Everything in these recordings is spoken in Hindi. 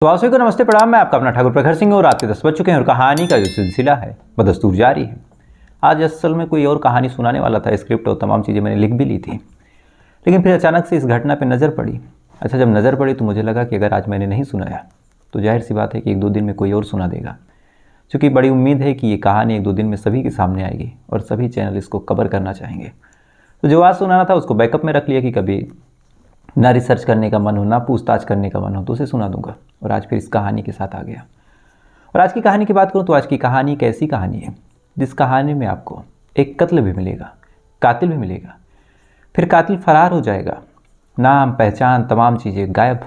तो आप सभी को नमस्ते प्रणाम। मैं आपका अपना ठाकुर प्रखर सिंह और रात के 10 बज चुके हैं और कहानी का जो सिलसिला है वह दस्तूर जारी है। आज असल में कोई और कहानी सुनाने वाला था, स्क्रिप्ट और तमाम चीज़ें मैंने लिख भी ली थी, लेकिन फिर अचानक से इस घटना पर नज़र पड़ी। अच्छा, जब नज़र पड़ी तो मुझे लगा कि अगर आज मैंने नहीं सुनाया तो जाहिर सी बात है कि 1-2 दिन में कोई और सुना देगा, क्योंकि बड़ी उम्मीद है कि ये कहानी 1-2 दिन में सभी के सामने आएगी और सभी चैनल इसको कवर करना चाहेंगे। तो जो आज सुनाना था उसको बैकअप में रख लिया कि कभी ना रिसर्च करने का मन हो, ना पूछताछ करने का मन हो तो उसे सुना दूंगा। और आज फिर इस कहानी के साथ आ गया। और आज की कहानी की बात करूं तो आज की कहानी एक ऐसी कहानी है जिस कहानी में आपको एक कत्ल भी मिलेगा, कातिल भी मिलेगा, फिर कातिल फरार हो जाएगा, नाम पहचान तमाम चीज़ें गायब,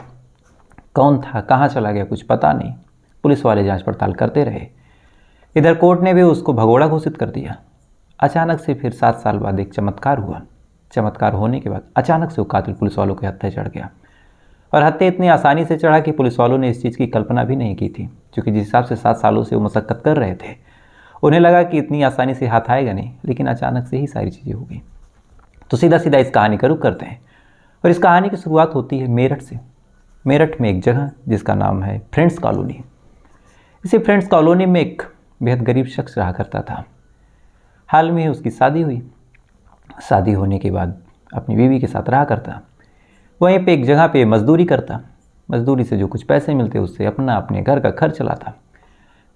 कौन था कहाँ चला गया कुछ पता नहीं। पुलिस वाले जांच पड़ताल करते रहे, इधर कोर्ट ने भी उसको भगोड़ा घोषित कर दिया। अचानक से फिर 7 साल बाद एक चमत्कार हुआ। चमत्कार होने के बाद अचानक से वो कातिल पुलिस वालों के हत्थे चढ़ गया। और हत्थे इतनी आसानी से चढ़ा कि पुलिस वालों ने इस चीज़ की कल्पना भी नहीं की थी, क्योंकि जिस हिसाब से 7 सालों से वो मशक्क़त कर रहे थे उन्हें लगा कि इतनी आसानी से हाथ आएगा नहीं, लेकिन अचानक से ही सारी चीज़ें हो गई। तो सीधा सीधा इस कहानी का रुख करते हैं और इस कहानी की शुरुआत होती है मेरठ से। मेरठ में एक जगह जिसका नाम है फ्रेंड्स कॉलोनी। इसी फ्रेंड्स कॉलोनी में एक बेहद गरीब शख्स रहा करता था। हाल में ही उसकी शादी हुई। शादी होने के बाद अपनी बीवी के साथ रहा करता। वहीं पे एक जगह पे मजदूरी करता। मजदूरी से जो कुछ पैसे मिलते उससे अपने घर का खर्च चलाता।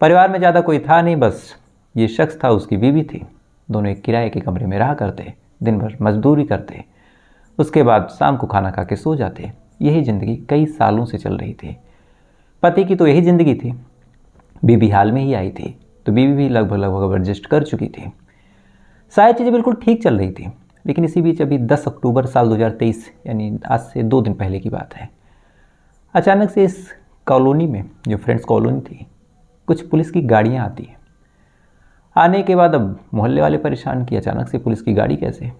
परिवार में ज़्यादा कोई था नहीं, बस ये शख्स था, उसकी बीवी थी। दोनों एक किराए के कमरे में रहा करते, दिन भर मजदूरी करते, उसके बाद शाम को खाना खा के सो जाते। यही ज़िंदगी कई सालों से चल रही थी। पति की तो यही ज़िंदगी थी। बीवी हाल में ही आई थी तो बीवी भी लगभग एडजस्ट कर चुकी थी। सारी चीज़ें बिल्कुल ठीक चल रही थी। लेकिन इसी बीच अभी 10 अक्टूबर साल 2023 यानी आज से 2 दिन पहले की बात है, अचानक से इस कॉलोनी में जो फ्रेंड्स कॉलोनी थी कुछ पुलिस की गाड़ियां आती हैं। आने के बाद अब मोहल्ले वाले परेशान कि अचानक से पुलिस की गाड़ी कैसे।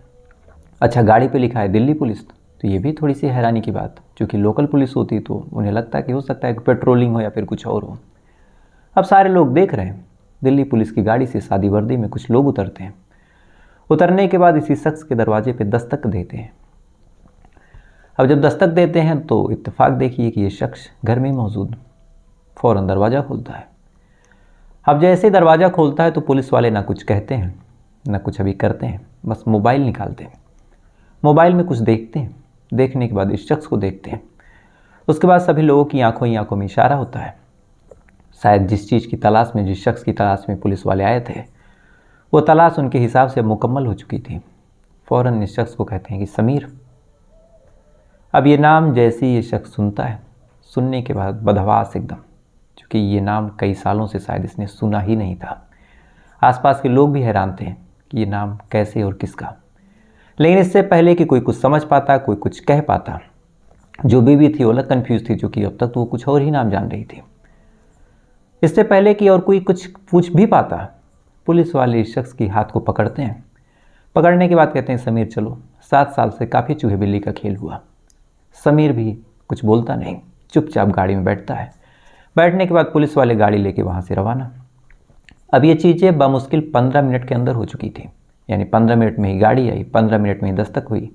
अच्छा, गाड़ी पे लिखा है दिल्ली पुलिस, तो ये भी थोड़ी सी हैरानी की बात, क्योंकि लोकल पुलिस होती तो उन्हें लगता कि हो सकता है कि पेट्रोलिंग हो या फिर कुछ और हो। अब सारे लोग देख रहे हैं दिल्ली पुलिस की गाड़ी से शादी वर्दी में कुछ लोग उतरते हैं। उतरने के बाद इसी शख्स के दरवाजे पे दस्तक देते हैं। अब जब दस्तक देते हैं तो इत्तेफाक देखिए कि ये शख्स घर में मौजूद। फ़ौरन दरवाज़ा खोलता है। अब जैसे दरवाज़ा खोलता है तो पुलिस वाले ना कुछ कहते हैं ना कुछ अभी करते हैं, बस मोबाइल निकालते हैं। मोबाइल में कुछ देखते हैं। देखने के बाद इस शख्स को देखते हैं। उसके बाद सभी लोगों की आंखों ही आंखों में इशारा होता है। शायद जिस चीज़ की तलाश में, जिस शख्स की तलाश में पुलिस वाले आए थे, वो तलाश उनके हिसाब से मुकम्मल हो चुकी थी। फ़ौरन इस शख्स को कहते हैं कि समीर। अब ये नाम जैसे ये शख्स सुनता है, सुनने के बाद बदहवास एकदम, क्योंकि ये नाम कई सालों से शायद इसने सुना ही नहीं था। आसपास के लोग भी हैरान थे कि ये नाम कैसे और किसका। लेकिन इससे पहले कि कोई कुछ समझ पाता, कोई कुछ कह पाता, जो बीवी थी वो अलग कन्फ्यूज़ थी, क्योंकि अब तक तो वो कुछ और ही नाम जान रही थी। इससे पहले कि और कोई कुछ पूछ भी पाता, पुलिस वाले इस शख्स की हाथ को पकड़ते हैं। पकड़ने के बाद कहते हैं समीर चलो। 7 साल से काफ़ी चूहे बिल्ली का खेल हुआ। समीर भी कुछ बोलता नहीं, चुपचाप गाड़ी में बैठता है। बैठने के बाद पुलिस वाले गाड़ी लेके वहाँ से रवाना। अब ये चीज़ें बामुश्किल 15 मिनट के अंदर हो चुकी थी। यानी 15 मिनट में ही गाड़ी आई, 15 मिनट में ही दस्तक हुई,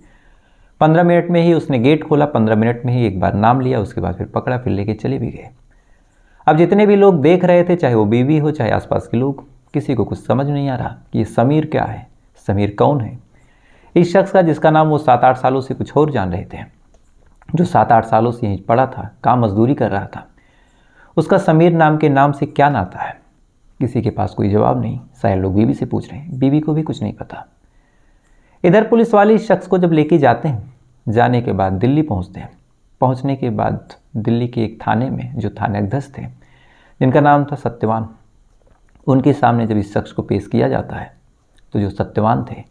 15 मिनट में ही उसने गेट खोला, 15 मिनट में ही एक बार नाम लिया, उसके बाद फिर पकड़ा, फिर लेके चले भी गए। अब जितने भी लोग देख रहे थे, चाहे वो बीवी हो चाहे आसपास के लोग, किसी को कुछ समझ नहीं आ रहा कि ये समीर क्या है, समीर कौन है। इस शख्स का जिसका नाम वो 7-8 सालों से कुछ और जान रहे थे, जो 7-8 सालों से यहीं पड़ा था, काम मजदूरी कर रहा था, उसका समीर नाम के नाम से क्या नाता है। किसी के पास कोई जवाब नहीं। शायद लोग बीवी से पूछ रहे हैं, बीवी को भी कुछ नहीं पता। इधर पुलिस वाले इस शख्स को जब लेके जाते हैं, जाने के बाद दिल्ली पहुँचते हैं। पहुँचने के बाद दिल्ली के एक थाने में जो थाने अध्यक्ष थे, जिनका नाम था सत्यवान, उनके सामने जब इस शख्स को पेश किया जाता है तो जो सत्यवान थे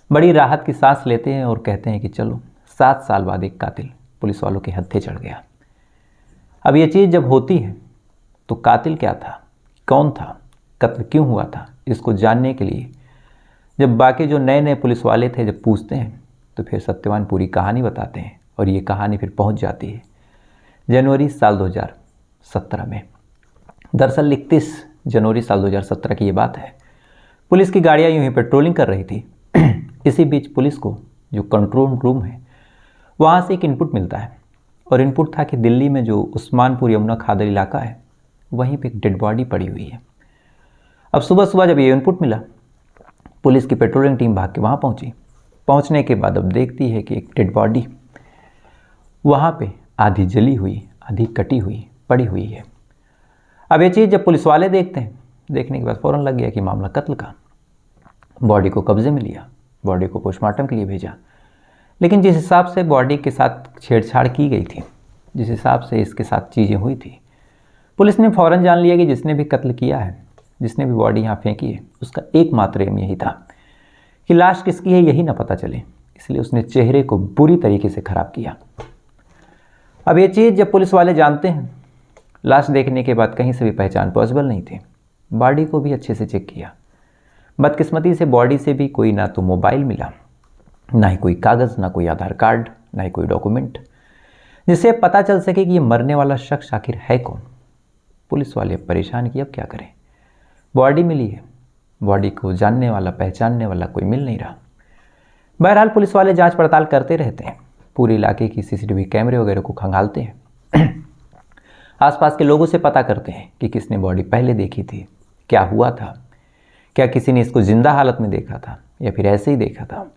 बड़ी राहत की सांस लेते हैं और कहते हैं कि चलो 7 साल बाद एक कातिल पुलिस वालों के हत्थे चढ़ गया। अब ये चीज़ जब होती है तो कातिल क्या था, कौन था, कत्ल क्यों हुआ था, इसको जानने के लिए जब बाकी जो नए नए पुलिस वाले थे जब पूछते हैं तो फिर सत्यवान पूरी कहानी बताते हैं। और ये कहानी फिर पहुंच जाती है जनवरी साल 2017 में। दरअसल 31 जनवरी साल 2017 की ये बात है। पुलिस की गाड़ियाँ यूँ ही पेट्रोलिंग कर रही थी। इसी बीच पुलिस को जो कंट्रोल रूम है वहाँ से एक इनपुट मिलता है। और इनपुट था कि दिल्ली में जो उस्मानपुर यमुना खादर इलाका है वहीं पे एक डेड बॉडी पड़ी हुई है। अब सुबह सुबह जब ये इनपुट मिला, पुलिस की पेट्रोलिंग टीम भाग के वहाँ पहुँची। पहुँचने के बाद अब देखती है कि एक डेड बॉडी वहाँ पे आधी जली हुई, आधी कटी हुई पड़ी हुई है। अब ये चीज़ जब पुलिस वाले देखते हैं, देखने के बाद फ़ौरन लग गया कि मामला कत्ल का। बॉडी को कब्जे में लिया, बॉडी को पोस्टमार्टम के लिए भेजा। लेकिन जिस हिसाब से बॉडी के साथ छेड़छाड़ की गई थी, जिस हिसाब से इसके साथ चीज़ें हुई थी, पुलिस ने फ़ौरन जान लिया कि जिसने भी कत्ल किया है, जिसने भी बॉडी यहाँ फेंकी है, उसका एकमात्र एम यही था कि लाश किसकी है यही ना पता चले। इसलिए उसने चेहरे को बुरी तरीके से ख़राब किया। अब ये चीज़ जब पुलिस वाले जानते हैं, लाश देखने के बाद कहीं से भी पहचान पॉसिबल नहीं थी। बॉडी को भी अच्छे से चेक किया। बदकिस्मती से बॉडी से भी कोई ना तो मोबाइल मिला, ना ही कोई कागज़, ना कोई आधार कार्ड, ना ही कोई डॉक्यूमेंट जिससे पता चल सके कि ये मरने वाला शख्स आखिर है कौन। पुलिस वाले परेशान कि अब क्या करें, बॉडी मिली है, बॉडी को जानने वाला, पहचानने वाला कोई मिल नहीं रहा। बहरहाल पुलिस वाले जांच पड़ताल करते रहते हैं, पूरे इलाके की सीसीटीवी कैमरे वगैरह को खंगालते हैं, आसपास के लोगों से पता करते हैं कि किसने बॉडी पहले देखी थी, क्या हुआ था, क्या किसी ने इसको जिंदा हालत में देखा था या फिर ऐसे ही देखा था।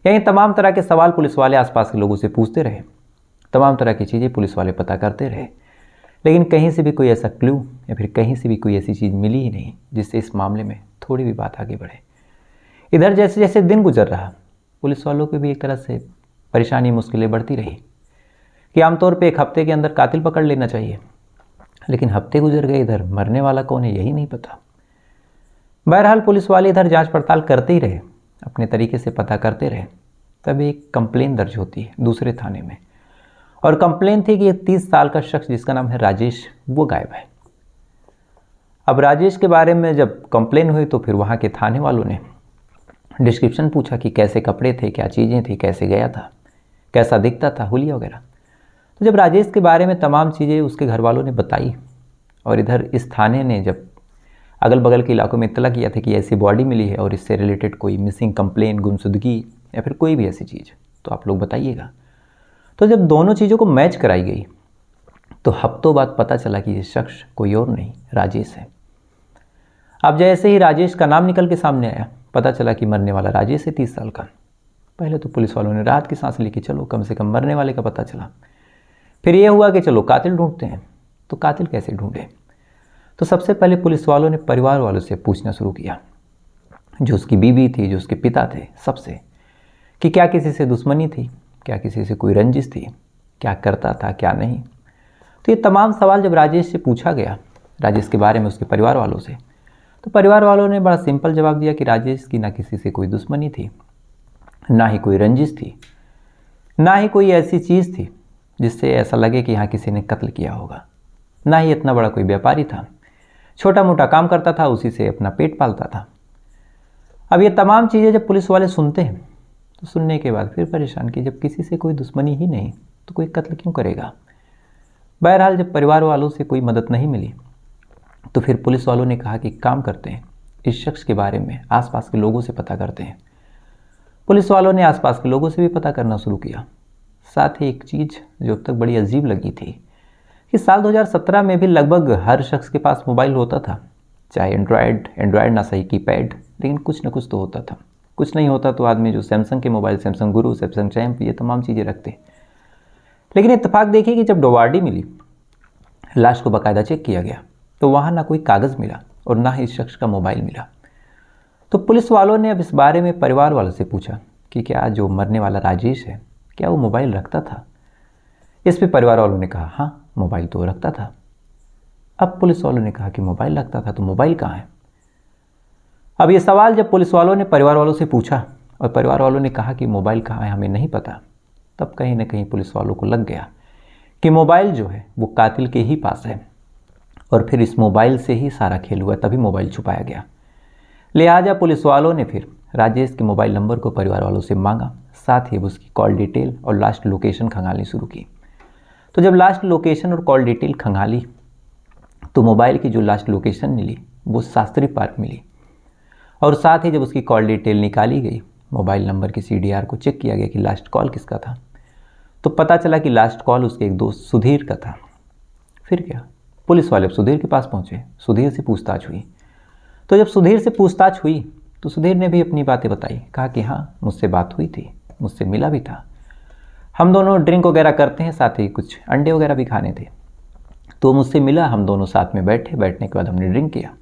यही तमाम तरह के सवाल पुलिस वाले आसपास के लोगों से पूछते रहे, तमाम तरह की चीज़ें पुलिस वाले पता करते रहे, लेकिन कहीं से भी कोई ऐसा क्लू या फिर कहीं से भी कोई ऐसी चीज़ मिली ही नहीं जिससे इस मामले में थोड़ी भी बात आगे बढ़े। इधर जैसे जैसे दिन गुजर रहा, पुलिस वालों को भी एक तरह से परेशानी, मुश्किलें बढ़ती रही कि आमतौर पे एक हफ्ते के अंदर कातिल पकड़ लेना चाहिए, लेकिन हफ्ते गुजर गए, इधर मरने वाला कौन है यही नहीं पता। बहरहाल पुलिस वाले इधर जांच पड़ताल करते ही रहे, अपने तरीके से पता करते रहे। तब एक कंप्लेन दर्ज होती है दूसरे थाने में, और कंप्लेन थी कि ये 30 साल का शख्स जिसका नाम है राजेश, वो गायब है। अब राजेश के बारे में जब कंप्लेन हुई तो फिर वहाँ के थाने वालों ने डिस्क्रिप्शन पूछा कि कैसे कपड़े थे, क्या चीज़ें थी, कैसे गया था, कैसा दिखता था, हुलिया वगैरह। तो जब राजेश के बारे में तमाम चीज़ें उसके घर वालों ने बताई, और इधर इस थाने ने जब अगल बगल के इलाकों में इत्तला किया था कि ऐसी बॉडी मिली है और इससे रिलेटेड कोई मिसिंग कंप्लेन, गुमशुदगी या फिर कोई भी ऐसी चीज़, तो आप लोग बताइएगा। तो जब दोनों चीज़ों को मैच कराई गई तो हफ्तों बाद पता चला कि ये शख्स कोई और नहीं, राजेश है। अब जैसे ही राजेश का नाम निकल के सामने आया, पता चला कि मरने वाला राजेश है 30 साल का। पहले तो पुलिस वालों ने राहत की सांस ली कि चलो कम से कम मरने वाले का पता चला। फिर ये हुआ कि चलो कातिल ढूंढते हैं। तो कातिल कैसे ढूंढे? तो सबसे पहले पुलिस वालों ने परिवार वालों से पूछना शुरू किया, जो उसकी बीवी थी, जो उसके पिता थे, सबसे, कि क्या किसी से दुश्मनी थी, क्या किसी से कोई रंजिश थी, क्या करता था, क्या नहीं। तो ये तमाम सवाल जब राजेश से पूछा गया, राजेश के बारे में उसके परिवार वालों से, तो परिवार वालों ने बड़ा सिंपल जवाब दिया कि राजेश की ना किसी से कोई दुश्मनी थी, ना ही कोई रंजिश थी, ना ही कोई ऐसी चीज़ थी जिससे ऐसा लगे कि यहाँ किसी ने कत्ल किया होगा, ना ही इतना बड़ा कोई व्यापारी था, छोटा मोटा काम करता था, उसी से अपना पेट पालता था। अब ये तमाम चीज़ें जब पुलिस वाले सुनते हैं तो सुनने के बाद फिर परेशान कि जब किसी से कोई दुश्मनी ही नहीं तो कोई कत्ल क्यों करेगा। बहरहाल जब परिवार वालों से कोई मदद नहीं मिली तो फिर पुलिस वालों ने कहा कि काम करते हैं, इस शख्स के बारे में आसपास के लोगों से पता करते हैं। पुलिस वालों ने आसपास के लोगों से भी पता करना शुरू किया। साथ ही एक चीज़ जो अब तक बड़ी अजीब लगी थी कि साल 2017 में भी लगभग हर शख्स के पास मोबाइल होता था, चाहे एंड्रॉयड ना सही कीपैड, लेकिन कुछ ना कुछ तो होता था। कुछ नहीं होता तो आदमी जो सैमसंग के मोबाइल, सैमसंग गुरु, सैमसंग चैंप, ये तमाम चीज़ें रखते। लेकिन इत्तेफाक देखिए कि जब बॉडी मिली, लाश को बाकायदा चेक किया गया तो वहाँ ना कोई कागज़ मिला और ना ही इस शख्स का मोबाइल मिला। तो पुलिस वालों ने अब इस बारे में परिवार वालों से पूछा कि क्या जो मरने वाला राजेश है, क्या वो मोबाइल रखता था? इस पे परिवार वालों ने कहा हाँ, मोबाइल तो रखता था। अब पुलिस वालों ने कहा कि मोबाइल रखता था तो मोबाइल कहाँ है? अब ये सवाल जब पुलिस वालों ने परिवार वालों से पूछा और परिवार वालों ने कहा कि मोबाइल कहाँ है, हमें नहीं पता, तब कहीं ना कहीं पुलिस वालों को लग गया कि मोबाइल जो है वो कातिल के ही पास है और फिर इस मोबाइल से ही सारा खेल हुआ, तभी मोबाइल छुपाया गया। लिहाजा पुलिस वालों ने फिर राजेश के मोबाइल नंबर को परिवार वालों से मांगा, साथ ही उसकी कॉल डिटेल और लास्ट लोकेशन खंगालनी शुरू की। तो जब लास्ट लोकेशन और कॉल डिटेल खंगाली तो मोबाइल की जो लास्ट लोकेशन मिली वो शास्त्री पार्क मिली, और साथ ही जब उसकी कॉल डिटेल निकाली गई, मोबाइल नंबर की CDR को चेक किया गया कि लास्ट कॉल किसका था, तो पता चला कि लास्ट कॉल उसके एक दोस्त सुधीर का था। फिर क्या, पुलिस वाले अब सुधीर के पास पहुंचे, सुधीर से पूछताछ हुई। तो जब सुधीर से पूछताछ हुई तो सुधीर ने भी अपनी बातें बताई, कहा कि हाँ मुझसे बात हुई थी, मुझसे मिला भी था, हम दोनों ड्रिंक वगैरह करते हैं, साथ ही कुछ अंडे वगैरह भी खाने थे। तो मुझसे मिला, हम दोनों साथ में बैठे, बैठने के बाद हमने ड्रिंक किया,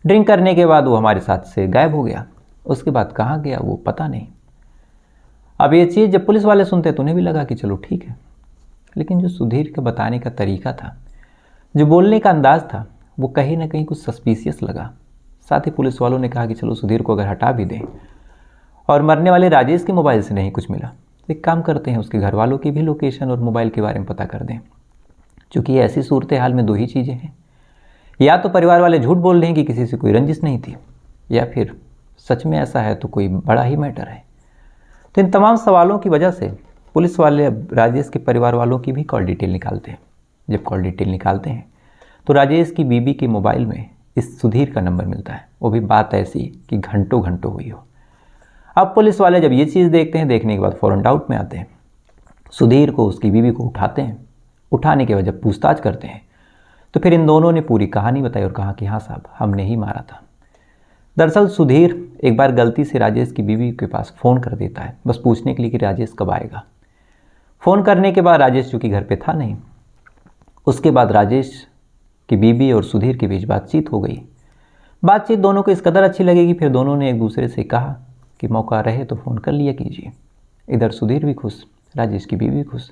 ड्रिंक करने के बाद वो हमारे साथ से गायब हो गया। उसके बाद कहाँ गया वो पता नहीं। अब ये चीज़ जब पुलिस वाले सुनते तो उन्हें भी लगा कि चलो ठीक है, लेकिन जो सुधीर के बताने का तरीका था, जो बोलने का अंदाज़ था, वो कहीं ना कहीं कुछ सस्पिशियस लगा। साथ ही पुलिस वालों ने कहा कि चलो सुधीर को अगर हटा भी दें और मरने वाले राजेश के मोबाइल से नहीं कुछ मिला तो एक काम करते हैं, उसके घर वालों की भी लोकेशन और मोबाइल के बारे में पता कर दें। क्योंकि ऐसी सूरत हाल में दो ही चीज़ें हैं, या तो परिवार वाले झूठ बोल रहे हैं कि किसी से कोई रंजिश नहीं थी, या फिर सच में ऐसा है तो कोई बड़ा ही मैटर है। तो इन तमाम सवालों की वजह से पुलिस वाले अब राजेश के परिवार वालों की भी कॉल डिटेल निकालते हैं। जब कॉल डिटेल निकालते हैं तो राजेश की बीबी के मोबाइल में इस सुधीर का नंबर मिलता है, वो भी बात ऐसी कि घंटों घंटों हुई हो। अब पुलिस वाले जब ये चीज़ देखते हैं, देखने के बाद फ़ौरन डाउट में आते हैं, सुधीर को उसकी बीबी को उठाते हैं। उठाने के बाद जब पूछताछ करते हैं तो फिर इन दोनों ने पूरी कहानी बताई और कहा कि हाँ साहब हमने ही मारा था। दरअसल सुधीर एक बार गलती से राजेश की बीवी के पास फ़ोन कर देता है, बस पूछने के लिए कि राजेश कब आएगा। फ़ोन करने के बाद राजेश चूँकि घर पे था नहीं, उसके बाद राजेश की बीवी और सुधीर के बीच बातचीत हो गई। बातचीत दोनों को इस कदर अच्छी लगेगी, फिर दोनों ने एक दूसरे से कहा कि मौका रहे तो फ़ोन कर लिया कीजिए। इधर सुधीर भी खुश, राजेश की बीवी भी खुश,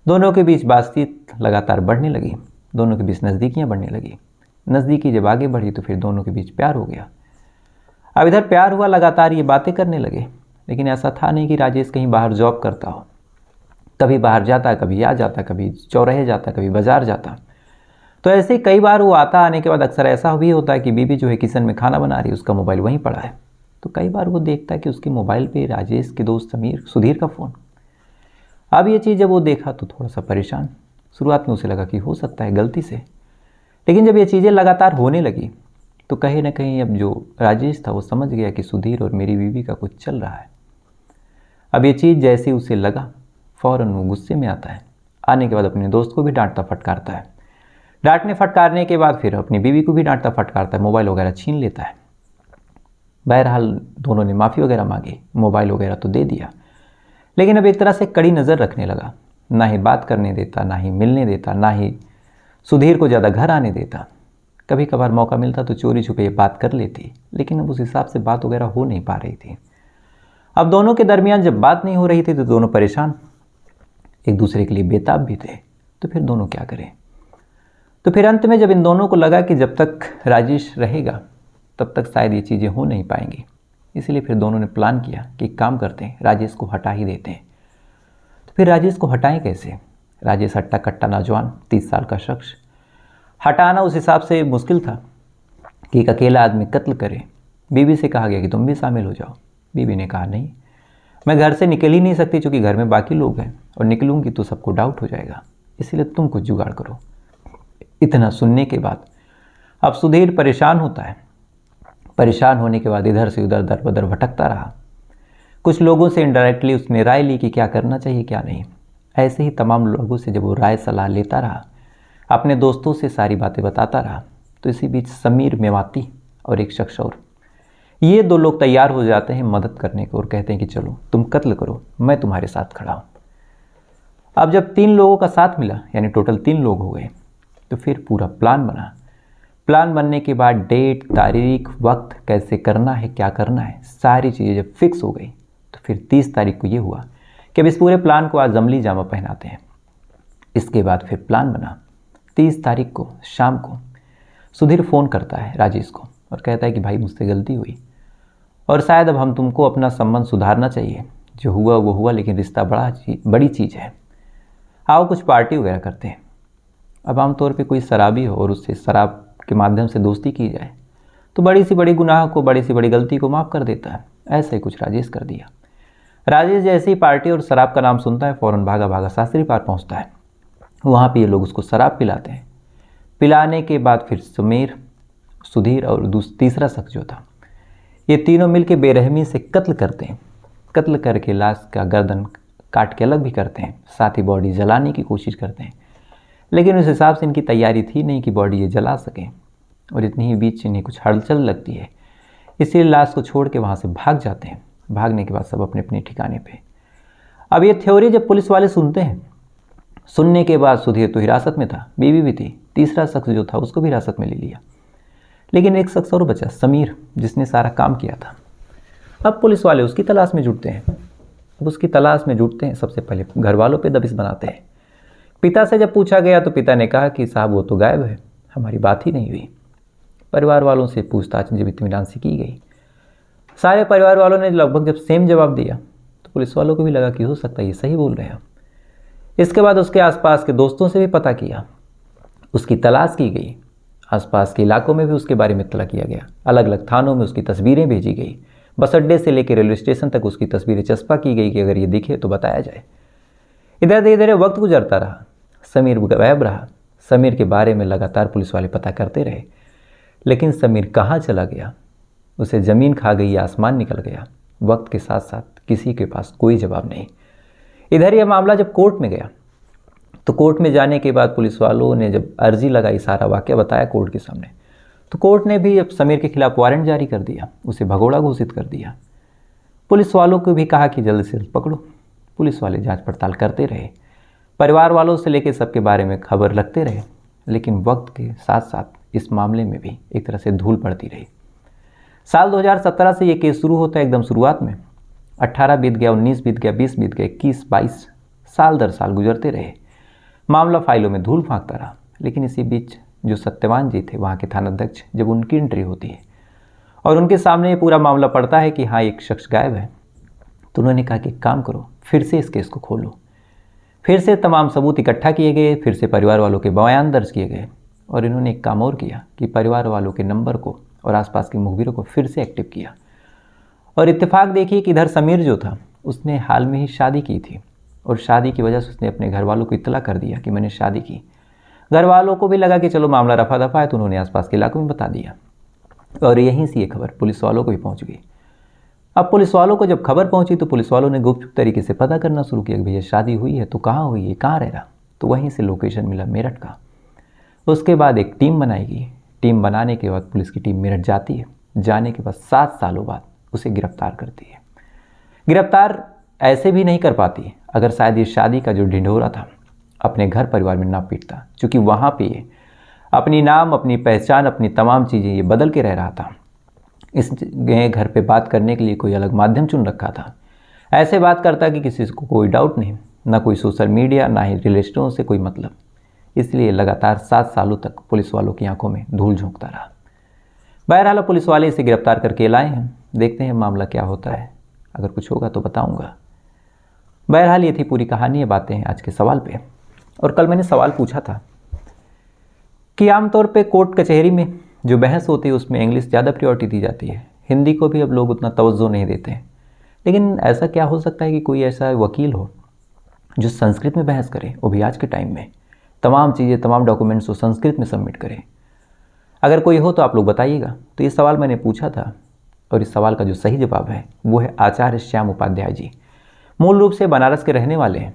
दोनों के बीच बातचीत लगातार बढ़ने लगी, दोनों के बीच नज़दीकियाँ बढ़ने लगी। नज़दीकी जब आगे बढ़ी तो फिर दोनों के बीच प्यार हो गया। अब इधर प्यार हुआ, लगातार ये बातें करने लगे, लेकिन ऐसा था नहीं कि राजेश कहीं बाहर जॉब करता हो। कभी बाहर जाता, कभी आ जाता, कभी चौराहे जाता, कभी बाज़ार जाता। तो ऐसे ही कई बार वो आता, आने के बाद अक्सर ऐसा भी होता है कि बीबी जो है किचन में खाना बना रही है, उसका मोबाइल वहीं पड़ा है। तो कई बार वो देखता है कि उसके मोबाइल पे राजेश के दोस्त सुधीर का फ़ोन। अब ये चीज़ जब वो देखा तो थोड़ा सा परेशान, शुरुआत में उसे लगा कि हो सकता है गलती से, लेकिन जब ये चीज़ें लगातार होने लगी तो कहीं ना कहीं अब जो राजेश था वो समझ गया कि सुधीर और मेरी बीवी का कुछ चल रहा है। अब ये चीज़ जैसे उसे लगा, फ़ौरन वो गुस्से में आता है। आने के बाद अपने दोस्त को भी डांटता फटकारता है, डांटने फटकारने के बाद फिर अपनी बीवी को भी डांटता फटकारता है, मोबाइल वगैरह छीन लेता है। बहरहाल दोनों ने माफ़ी वगैरह मांगी, मोबाइल वगैरह तो दे दिया, लेकिन अब एक तरह से कड़ी नज़र रखने लगा। ना ही बात करने देता, ना ही मिलने देता, ना ही सुधीर को ज़्यादा घर आने देता। कभी कभार मौका मिलता तो चोरी छुपे बात कर लेती, लेकिन अब उस हिसाब से बात वगैरह हो नहीं पा रही थी। अब दोनों के दरमियान जब बात नहीं हो रही थी तो दोनों परेशान, एक दूसरे के लिए बेताब भी थे। तो फिर दोनों क्या करें? तो फिर अंत में जब इन दोनों को लगा कि जब तक राजेश रहेगा तब तक शायद ये चीज़ें हो नहीं पाएंगी, इसलिए फिर दोनों ने प्लान किया कि एक काम करते हैं, राजेश को हटा ही देते हैं। तो फिर राजेश को हटाएं कैसे? राजेश हट्टा कट्टा नौजवान, 30 साल का शख्स, हटाना उस हिसाब से मुश्किल था कि एक अकेला आदमी कत्ल करे। बीवी से कहा गया कि तुम भी शामिल हो जाओ। बीवी ने कहा नहीं, मैं घर से निकल ही नहीं सकती क्योंकि घर में बाकी लोग हैं, और निकलूंगी तो सबको डाउट हो जाएगा, इसलिए तुम कुछ जुगाड़ करो। इतना सुनने के बाद अब सुधीर परेशान होता है। परेशान होने के बाद इधर से उधर दर बदर भटकता रहा। कुछ लोगों से इनडायरेक्टली उसने राय ली कि क्या करना चाहिए क्या नहीं। ऐसे ही तमाम लोगों से जब वो राय सलाह लेता रहा, अपने दोस्तों से सारी बातें बताता रहा, तो इसी बीच समीर मेवाती और एक शख्स और, ये दो लोग तैयार हो जाते हैं मदद करने को और कहते हैं कि चलो तुम कत्ल करो, मैं तुम्हारे साथ खड़ा हूँ। अब जब 3 लोगों का साथ मिला, यानी टोटल 3 लोग हो गए, तो फिर पूरा प्लान बना। प्लान बनने के बाद डेट, तारीख, वक्त, कैसे करना है, क्या करना है, सारी चीज़ें जब फिक्स हो गई तो फिर 30 तारीख को ये हुआ कि अब इस पूरे प्लान को आज अमली जामा पहनाते हैं। इसके बाद फिर प्लान बना। 30 तारीख को शाम को सुधीर फ़ोन करता है राजेश को और कहता है कि भाई मुझसे गलती हुई और शायद अब हम तुमको अपना संबंध सुधारना चाहिए। जो हुआ वो हुआ, लेकिन रिश्ता बड़ी चीज़ है। आओ कुछ पार्टी वगैरह करते हैं। अब आमतौर पे कोई शराबी हो और उससे शराब के माध्यम से दोस्ती की जाए तो बड़ी सी बड़ी गुनाह को, बड़ी सी बड़ी गलती को माफ़ कर देता है। ऐसे ही कुछ राजेश कर दिया। राजेश जैसे ही पार्टी और शराब का नाम सुनता है, फ़ौरन भागा भागा शास्त्री पार्क पहुंचता है। वहाँ पे ये लोग उसको शराब पिलाते हैं। पिलाने के बाद फिर समीर, सुधीर और तीसरा शख्स जो था, ये तीनों मिलके बेरहमी से कत्ल करते हैं। कत्ल करके लाश का गर्दन काट के अलग भी करते हैं, साथ ही बॉडी जलाने की कोशिश करते हैं, लेकिन उस हिसाब से इनकी तैयारी थी नहीं कि बॉडी ये जला सकें, और इतनी ही बीच इन्हें कुछ हलचल लगती है, इसलिए लाश को छोड़ के वहाँ से भाग जाते हैं। भागने के बाद सब अपने अपने ठिकाने पे। अब ये थ्योरी जब पुलिस वाले सुनते हैं, सुनने के बाद सुधीर तो हिरासत में था, बीवी भी थी, तीसरा शख्स जो था उसको भी हिरासत में ले लिया, लेकिन एक शख्स और बचा, समीर, जिसने सारा काम किया था। अब पुलिस वाले उसकी तलाश में जुटते हैं। अब उसकी तलाश में जुटते हैं, सबसे पहले घर वालों पे दबिश बनाते हैं। पिता से जब पूछा गया तो पिता ने कहा कि साहब वो तो गायब है, हमारी बात ही नहीं हुई। परिवार वालों से पूछताछ जब इत्मीनान से की गई, सारे परिवार वालों ने लगभग जब सेम जवाब दिया तो पुलिस वालों को भी लगा कि हो सकता है ये सही बोल रहे हैं। इसके बाद उसके आसपास के दोस्तों से भी पता किया, उसकी तलाश की गई, आसपास के इलाकों में भी उसके बारे में इत्तला किया गया, अलग अलग थानों में उसकी तस्वीरें भेजी गई, बस अड्डे से लेकर रेलवे स्टेशन तक उसकी तस्वीरें चस्पा की गई कि अगर ये दिखे तो बताया जाए। इधर धीरे धीरे वक्त गुजरता रहा, समीर गायब रहा। समीर के बारे में लगातार पुलिस वाले पता करते रहे, लेकिन समीर कहाँ चला गया, उसे ज़मीन खा गई या आसमान निकल गया, वक्त के साथ साथ किसी के पास कोई जवाब नहीं। इधर यह मामला जब कोर्ट में गया तो कोर्ट में जाने के बाद पुलिस वालों ने जब अर्जी लगाई, सारा वाक़या बताया कोर्ट के सामने, तो कोर्ट ने भी अब समीर के खिलाफ वारंट जारी कर दिया, उसे भगोड़ा घोषित कर दिया। पुलिस वालों को भी कहा कि जल्द से जल्द पकड़ो। पुलिस वाले जांच पड़ताल करते रहे, परिवार वालों से लेकर सबके बारे में खबर रखते रहे, लेकिन वक्त के साथ साथ इस मामले में भी एक तरह से धूल पड़ती रही। साल 2017 से ये केस शुरू होता है, एकदम शुरुआत में 18 बीत गया, 19 बीत गया, 20 बीत गया, 21, 22 साल दर साल गुजरते रहे, मामला फाइलों में धूल फांकता रहा। लेकिन इसी बीच जो सत्यवान जी थे, वहाँ के थानाध्यक्ष, जब उनकी एंट्री होती है और उनके सामने ये पूरा मामला पड़ता है कि हाँ एक शख्स गायब है, तो उन्होंने कहा कि काम करो, फिर से इस केस को खोलो। फिर से तमाम सबूत इकट्ठा किए गए, फिर से परिवार वालों के बयान दर्ज किए गए, और इन्होंने एक काम और किया कि परिवार वालों के नंबर को और आसपास के मुखबिरों को फिर से एक्टिव किया। और इत्तेफाक देखिए कि इधर समीर जो था उसने हाल में ही शादी की थी, और शादी की वजह से उसने अपने घर वालों को इत्तला कर दिया कि मैंने शादी की। घर वालों को भी लगा कि चलो मामला रफा दफा है, तो उन्होंने आसपास के इलाकों में बता दिया, और यहीं से ये खबर पुलिस वालों को भी पहुंच गई। अब पुलिस वालों को जब खबर पहुंची तो पुलिस वालों ने गुप्त तरीके से पता करना शुरू किया कि भैया शादी हुई है तो कहाँ हुई है, कहाँ रह रहा, तो वहीं से लोकेशन मिला मेरठ का। उसके बाद एक टीम बनाएगी, टीम बनाने के बाद पुलिस की टीम मेरठ जाती है, जाने के बाद 7 सालों बाद उसे गिरफ्तार करती है। गिरफ्तार ऐसे भी नहीं कर पाती अगर शायद ये शादी का जो ढिंढोरा था अपने घर परिवार में ना पीटता, क्योंकि वहाँ पे ये अपनी नाम, अपनी पहचान, अपनी तमाम चीज़ें ये बदल के रह रहा था। इस घर पे बात करने के लिए कोई अलग माध्यम चुन रखा था, ऐसे बात करता कि किसी को कोई डाउट नहीं, ना कोई सोशल मीडिया, ना ही रिलेशनों से कोई मतलब। इसलिए लगातार 7 सालों तक पुलिस वालों की आंखों में धूल झोंकता रहा। बहरहाल पुलिस वाले इसे गिरफ्तार करके लाए हैं, देखते हैं मामला क्या होता है, अगर कुछ होगा तो बताऊंगा। बहरहाल ये थी पूरी कहानी, ये बातें हैं आज के सवाल पे। और कल मैंने सवाल पूछा था कि आमतौर पे कोर्ट कचहरी में जो बहस होती है उसमें इंग्लिश ज़्यादा प्रायोरिटी दी जाती है, हिंदी को भी अब लोग उतना तवज्जो नहीं देते हैं। लेकिन ऐसा क्या हो सकता है कि कोई ऐसा वकील हो जो संस्कृत में बहस करे, वो भी आज के टाइम में तमाम चीज़ें, तमाम डॉक्यूमेंट्स वो संस्कृत में सबमिट करे। अगर कोई हो तो आप लोग बताइएगा। तो ये सवाल मैंने पूछा था, और इस सवाल का जो सही जवाब है वो है आचार्य श्याम उपाध्याय जी। मूल रूप से बनारस के रहने वाले हैं।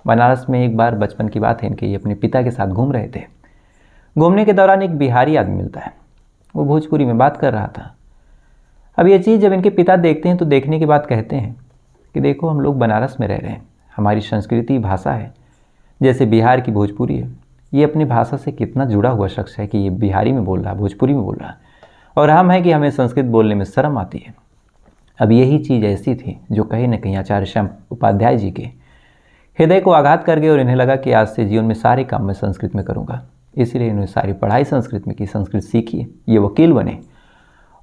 बनारस में एक बार बचपन की बात है इनके, ये अपने पिता के साथ घूम रहे थे। घूमने के दौरान एक बिहारी आदमी मिलता है, वो भोजपुरी में बात कर रहा था। अब ये चीज़ जब इनके पिता देखते हैं तो देखने के बाद कहते हैं कि देखो हम लोग बनारस में रह रहे हैं, हमारी संस्कृति भाषा है, जैसे बिहार की भोजपुरी है, ये अपनी भाषा से कितना जुड़ा हुआ शख्स है कि ये बिहारी में बोल रहा है, भोजपुरी में बोल रहा है, और हम हैं कि हमें संस्कृत बोलने में शर्म आती है। अब यही चीज़ ऐसी थी जो कहीं ना कहीं आचार्य श्याम उपाध्याय जी के हृदय को आघात कर गए, और इन्हें लगा कि आज से जीवन में सारे काम मैं संस्कृत में करूँगा। इसलिए इन्होंने सारी पढ़ाई संस्कृत में की, संस्कृत सीखी, ये वकील बने,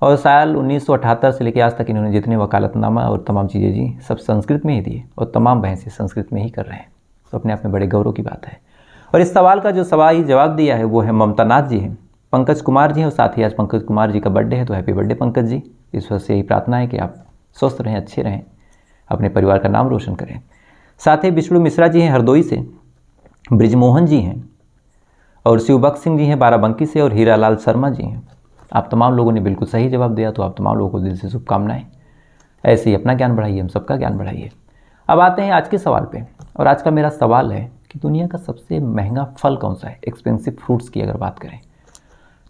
और साल 1978 से लेकर आज तक इन्होंने जितने वकालतनामा और तमाम चीज़ें जी सब संस्कृत में ही दिए, और तमाम बहसें संस्कृत में ही कर रहे हैं। तो अपने आप में बड़े गौरव की बात है। और इस सवाल का जो सवाल जवाब दिया है वो है ममता नाथ जी हैं, पंकज कुमार जी हैं, और साथ ही आज पंकज कुमार जी का बर्थडे है, तो हैप्पी बर्थडे पंकज जी। इस वजह से यही प्रार्थना है कि आप स्वस्थ रहें, अच्छे रहें, अपने परिवार का नाम रोशन करें। साथ ही विष्णु मिश्रा जी हैं हरदोई से, ब्रिजमोहन जी हैं, और शिवभक्त सिंह जी हैं बाराबंकी से, और हीरालाल शर्मा जी हैं। आप तमाम लोगों ने बिल्कुल सही जवाब दिया, तो आप तमाम लोगों को दिल से शुभकामनाएं। ऐसे ही अपना ज्ञान बढ़ाइए, हम सबका ज्ञान बढ़ाइए। अब आते हैं आज के सवाल पे, और आज का मेरा सवाल है कि दुनिया का सबसे महंगा फल कौन सा है, एक्सपेंसिव फ्रूट्स की अगर बात करें।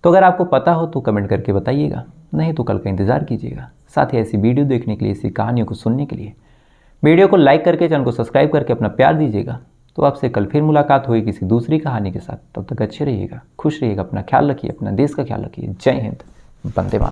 तो अगर आपको पता हो तो कमेंट करके बताइएगा, नहीं तो कल का इंतज़ार कीजिएगा। साथ ही ऐसी वीडियो देखने के लिए, ऐसी कहानियों को सुनने के लिए वीडियो को लाइक करके, चैनल को सब्सक्राइब करके अपना प्यार दीजिएगा। तो आपसे कल फिर मुलाकात होगी किसी दूसरी कहानी के साथ। तब तक अच्छे रहिएगा, खुश रहिएगा, अपना ख्याल रखिए, अपना देश का ख्याल रखिए। जय हिंद, वंदे मातरम।